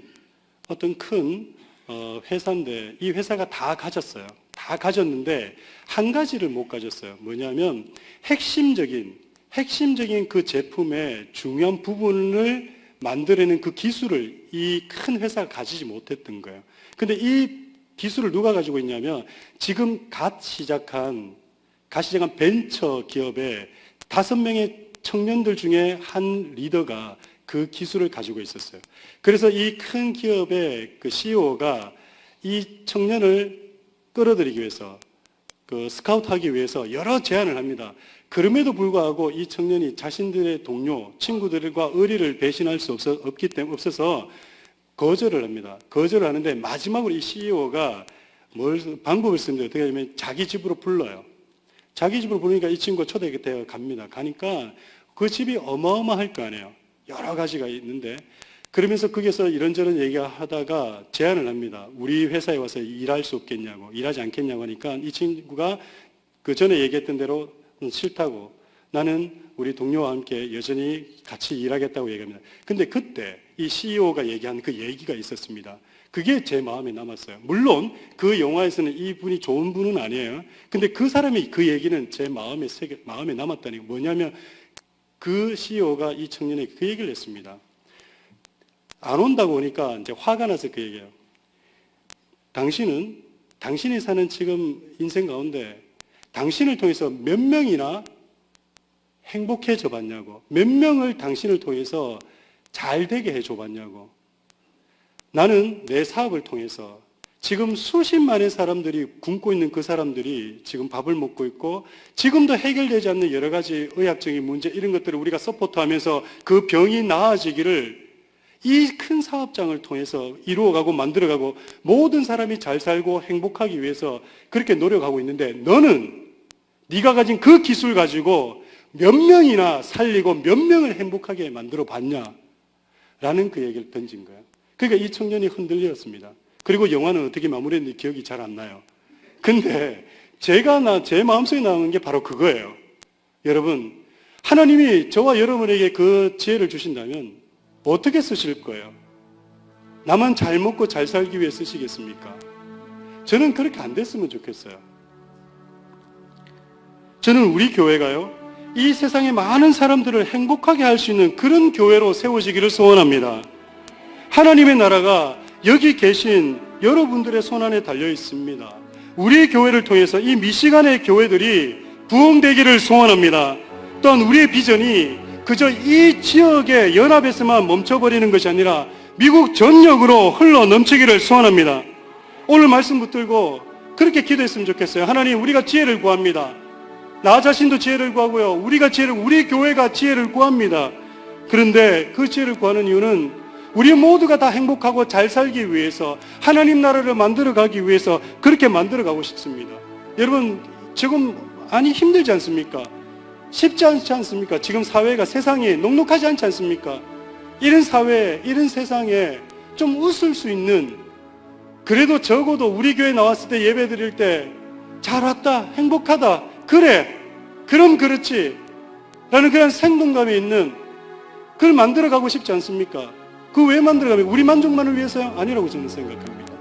회사인데 이 회사가 다 가졌어요. 다 가졌는데 한 가지를 못 가졌어요. 뭐냐면 핵심적인 그 제품의 중요한 부분을 만들어내는 그 기술을 이 큰 회사가 가지지 못했던 거예요. 근데 이 기술을 누가 가지고 있냐면 지금 갓 시작한 벤처 기업의 5명의 청년들 중에 한 리더가 그 기술을 가지고 있었어요. 그래서 이 큰 기업의 그 CEO가 이 청년을 끌어들이기 위해서 스카우트하기 위해서 여러 제안을 합니다. 그럼에도 불구하고 이 청년이 자신들의 동료, 친구들과 의리를 배신할 수 없어서 거절을 합니다. 거절을 하는데 마지막으로 이 CEO가 방법을 쓰는데 어떻게 하냐면 자기 집으로 불러요. 자기 집으로 부르니까 이 친구가 초대되어 갑니다. 가니까 그 집이 어마어마할 거 아니에요. 여러 가지가 있는데 그러면서 거기서 이런저런 얘기하다가 제안을 합니다. 우리 회사에 와서 일할 수 없겠냐고, 일하지 않겠냐고 하니까 이 친구가 그 전에 얘기했던 대로 싫다고 나는 우리 동료와 함께 여전히 같이 일하겠다고 얘기합니다. 근데 그때 이 CEO가 얘기한 그 얘기가 있었습니다. 그게 제 마음에 남았어요. 물론 그 영화에서는 이분이 좋은 분은 아니에요. 근데 그 사람이 그 얘기는 제 마음에 남았다는 게 뭐냐면 그 CEO가 이 청년에게 그 얘기를 했습니다. 안 온다고 하니까 이제 화가 나서 그 얘기예요. 당신이 사는 지금 인생 가운데 당신을 통해서 몇 명이나 행복해져 봤냐고, 몇 명을 당신을 통해서 잘 되게 해줘 봤냐고. 나는 내 사업을 통해서 지금 수십만의 사람들이 굶고 있는 그 사람들이 지금 밥을 먹고 있고 지금도 해결되지 않는 여러 가지 의학적인 문제 이런 것들을 우리가 서포트하면서 그 병이 나아지기를 이 큰 사업장을 통해서 이루어가고 만들어가고 모든 사람이 잘 살고 행복하기 위해서 그렇게 노력하고 있는데 너는 네가 가진 그 기술 가지고 몇 명이나 살리고 몇 명을 행복하게 만들어 봤냐? 라는 그 얘기를 던진 거예요. 그러니까 이 청년이 흔들렸습니다. 그리고 영화는 어떻게 마무리했는지 기억이 잘 안 나요. 근데 제 마음속에 나오는 게 바로 그거예요. 여러분, 하나님이 저와 여러분에게 그 지혜를 주신다면 어떻게 쓰실 거예요? 나만 잘 먹고 잘 살기 위해 쓰시겠습니까? 저는 그렇게 안 됐으면 좋겠어요. 저는 우리 교회가요, 이 세상의 많은 사람들을 행복하게 할 수 있는 그런 교회로 세워지기를 소원합니다. 하나님의 나라가 여기 계신 여러분들의 손안에 달려 있습니다. 우리 교회를 통해서 이 미시간의 교회들이 부흥되기를 소원합니다. 또한 우리의 비전이 그저 이 지역의 연합에서만 멈춰버리는 것이 아니라 미국 전역으로 흘러 넘치기를 소원합니다. 오늘 말씀 붙들고 그렇게 기도했으면 좋겠어요. 하나님, 우리가 지혜를 구합니다. 나 자신도 지혜를 구하고요. 우리 교회가 지혜를 구합니다. 그런데 그 지혜를 구하는 이유는 우리 모두가 다 행복하고 잘 살기 위해서, 하나님 나라를 만들어가기 위해서 그렇게 만들어가고 싶습니다. 여러분, 지금 힘들지 않습니까? 쉽지 않지 않습니까? 지금 사회가, 세상이 녹록하지 않지 않습니까? 이런 사회에, 이런 세상에 좀 웃을 수 있는, 그래도 적어도 우리 교회 나왔을 때 예배 드릴 때 잘 왔다, 행복하다, 그래, 그럼 그렇지 라는 그런 생동감이 있는, 그걸 만들어가고 싶지 않습니까? 그 왜 만들어가면 우리 만족만을 위해서요? 아니라고 저는 생각합니다.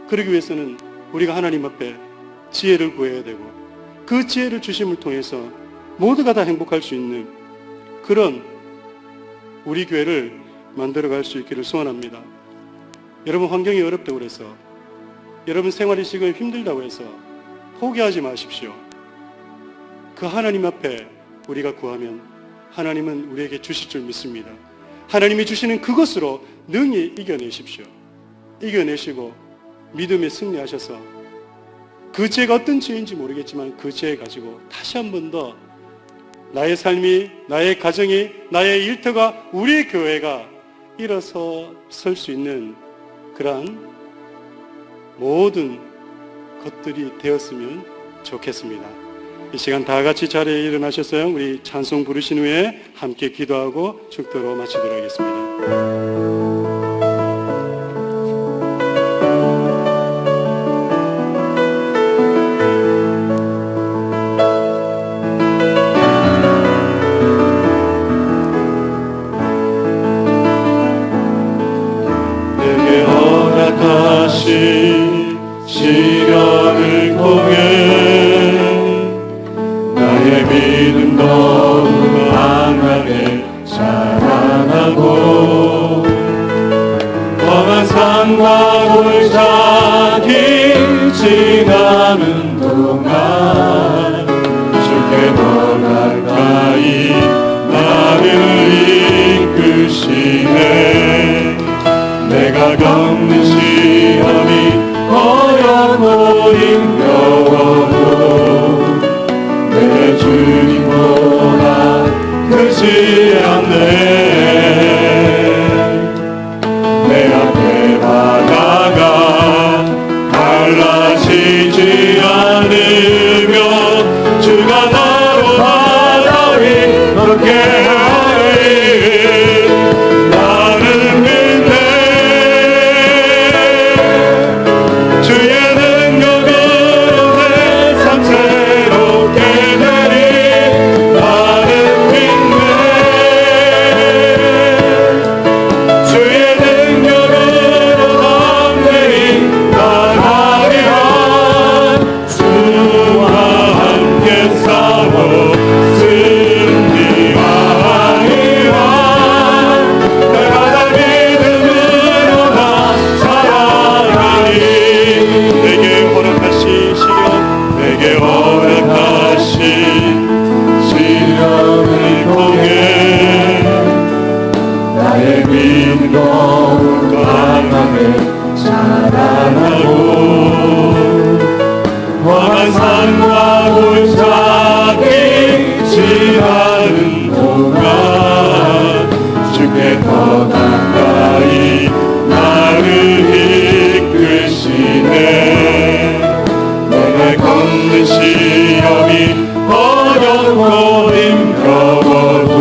그러기 위해서는 우리가 하나님 앞에 지혜를 구해야 되고, 그 지혜를 주심을 통해서 모두가 다 행복할 수 있는 그런 우리 교회를 만들어갈 수 있기를 소원합니다. 여러분, 환경이 어렵다고 그래서, 여러분 생활이 지금 힘들다고 해서 포기하지 마십시오. 그 하나님 앞에 우리가 구하면 하나님은 우리에게 주실 줄 믿습니다. 하나님이 주시는 그것으로 능히 이겨내십시오. 이겨내시고 믿음에 승리하셔서 그 죄가 어떤 죄인지 모르겠지만 그 죄 가지고 다시 한 번 더 나의 삶이, 나의 가정이, 나의 일터가, 우리 교회가 일어서 설 수 있는 그러한 모든 것들이 되었으면 좋겠습니다. 이 시간 다 같이 자리에 일어나셔서요, 우리 찬송 부르신 후에 함께 기도하고 축도로 마치도록 하겠습니다. 시련을 통해 나의 믿음 더욱 강하게 자라나고, 험한 산과 골짜기 지나는 동안 주께 더 가까이 나를 이끄시네. 내가 겪는 시험이 어려워 힘겨워도 내 주님보다 크지 않네. 내 앞에 바다가 갈라지지 않으며 주가 나로 바다 위 걷게 하리. 나는 믿네. 주의 능력으로 내 삶 새롭게 되리. 나는 믿네. 주의 능력으로 담대히 나가리라. 주와 함께 싸워 승리하리라. 날마다 믿음으로 나 살아가리. 내게 허락하신 시련, 내게 허락하신 시련을 통해 나의 믿음 더욱 강하게 자라나고, 험한 산과 골짜기 지나는 동안 주께 더 가까이 나를 이끄시네. 내가 겪는 시험이 어렵고 힘겨워도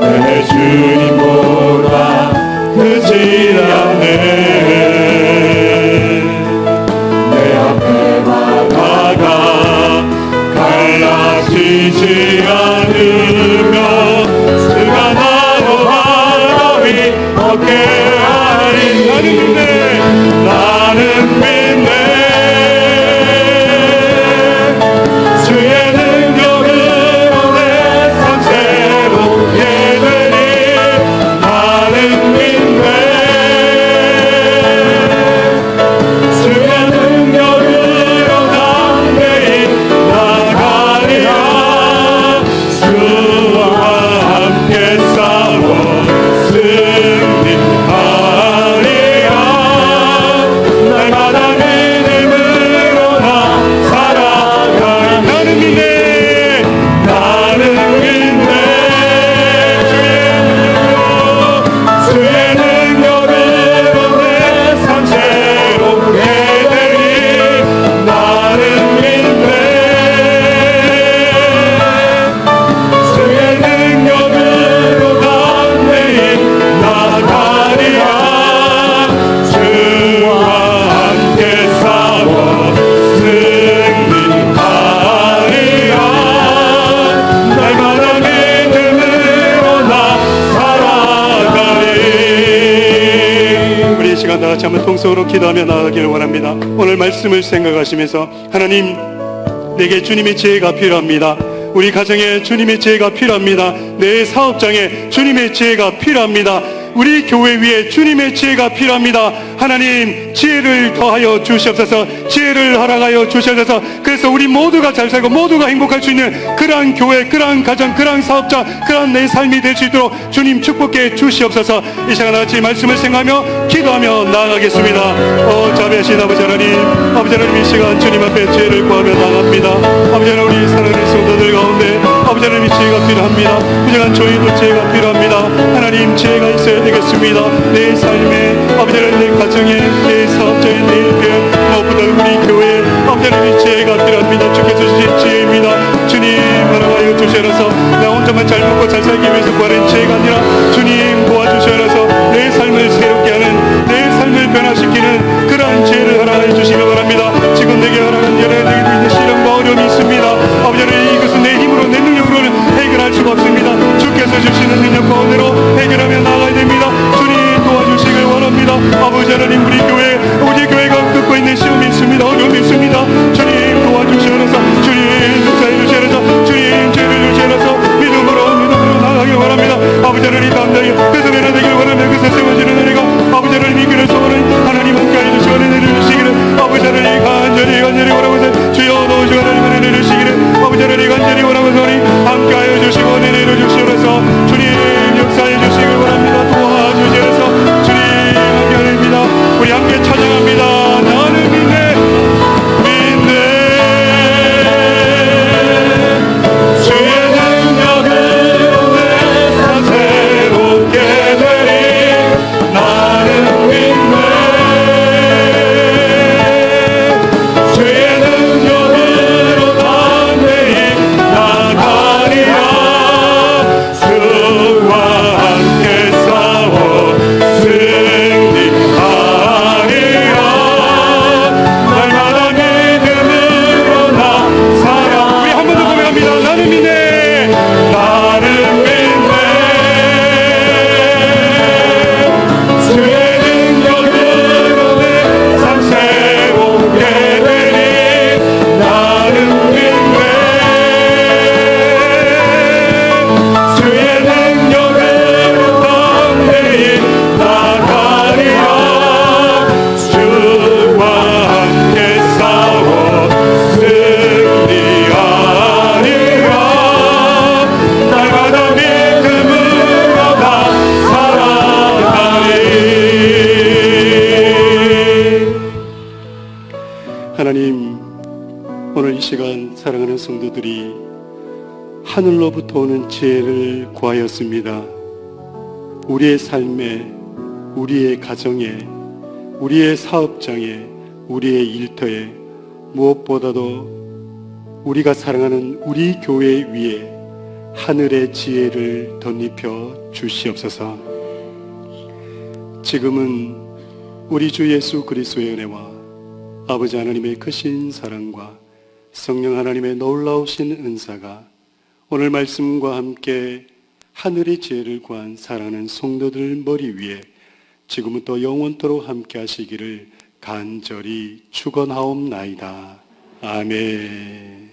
내 주님보다 크지 않네. 내 앞에 바다가 갈라 영성으로 기도하며 나아가기를 원합니다. 오늘 말씀을 생각하시면서 하나님, 내게 주님의 지혜가 필요합니다. 우리 가정에 주님의 지혜가 필요합니다. 내 사업장에 주님의 지혜가 필요합니다. 우리 교회 위에 주님의 지혜가 필요합니다. 하나님, 지혜를 더하여 주시옵소서. 지혜를 허락하여 주시옵소서. 그래서 우리 모두가 잘 살고 모두가 행복할 수 있는 그러한 교회, 그러한 가정, 그러한 사업자, 그러한 내 삶이 될 수 있도록 주님 축복해 주시옵소서. 이 시간 같이 말씀을 생각하며 기도하며 나아가겠습니다. 자비하신 아버지 하나님, 아버지 하나님, 이 시간 주님 앞에 지혜를 구하며 나갑니다. 아버지 하나님, 우리 사랑하는 성도들 가운데 아버지 하나님, 지혜가 필요합니다. 부정한 저희도 지혜가 필요합니다. 하나님, 지혜가 있어야 되겠습니다. 내 삶에, 아버지 하나님, 내 가정에, 내 사업자에, 내 일에, 무엇보다 우리 교회에 아버지 하나님, 지혜가 필요합니다. 주께서 주신 지혜입니다. 주님, 허락하여 주시옵소서. 나 혼자만 잘 먹고 잘 살기 위해서 구하는 지혜가 아니라 주님 도와주시옵소서. 내 삶을 새롭게 하는, 내 삶을 변화시키는 그러한 지혜를 허락하여 주시기 바랍니다. 지금 내게 허락한 여러 가지 시련과 어려움이 있습니다. 아버지 하나님, 이것은 내 힘으로, 내 능력으로는 해결할 수가 없습니다. 주께서 주시는 능력과 은혜로 해결하며 나아가야 됩니다. 주님 도와주시길 원합니다. 아버지 하나님, 우리 교회가 겪고 있는 시험이 있습니다. 어려움이 있습니다. 주님 도와주시옵소서. 주님 역사해 주시옵소서. 주님 죄를 주시옵소서. 믿음으로 나아가길 원합니다. 아버지 하나님, 담대하게 그래서 변화되길 원하며 그래서 세워지는 은혜가 아버지 하나님 이기는 소원을 하나님 함께해 주시고 은혜를 주시기를 아버지 하나님 간절히 원하고서 주여 도우시고 하나님 은혜를 주시기를 아버지 하나님 간절히 원하고서 함께하여 주시고 은혜를 주시옵소서. 주님 역사해 주시길 원합니다. 도와주시옵소서. 주님 함께합니다. 우리 함께 찬양합니다. 나는 믿네 주의 능력으로 내 삶 새롭게 되리. 나는 믿네 주의 능력으로 담대히 나가리라. 주와 함께 싸워 승리하리라. 날마다 믿음으로 나 살아. 우리 한 번 더 고백합니다. 나는 믿네. 나는 믿네 주의 능력으로 내 삶 새롭게 되리. 나는 믿네 주의 능력으로 담대히 나가리라. 주와 함께 싸워 승리하리라. 날마다 믿음으로 나 살아가리. 하나님, 오늘 이 시간 사랑하는 성도들이 하늘로부터 오는 지혜를 구하였습니다. 우리의 삶에, 우리의 가정에, 우리의 사업장에, 우리의 일터에, 무엇보다도 우리가 사랑하는 우리 교회 위에 하늘의 지혜를 덧입혀 주시옵소서. 지금은 우리 주 예수 그리스도의 은혜와 아버지 하나님의 크신 사랑과 성령 하나님의 놀라우신 은사가 오늘 말씀과 함께 하늘의 지혜를 구한 사랑하는 성도들 머리 위에 지금부터 영원토록 함께 하시기를 간절히 축원하옵나이다. 아멘.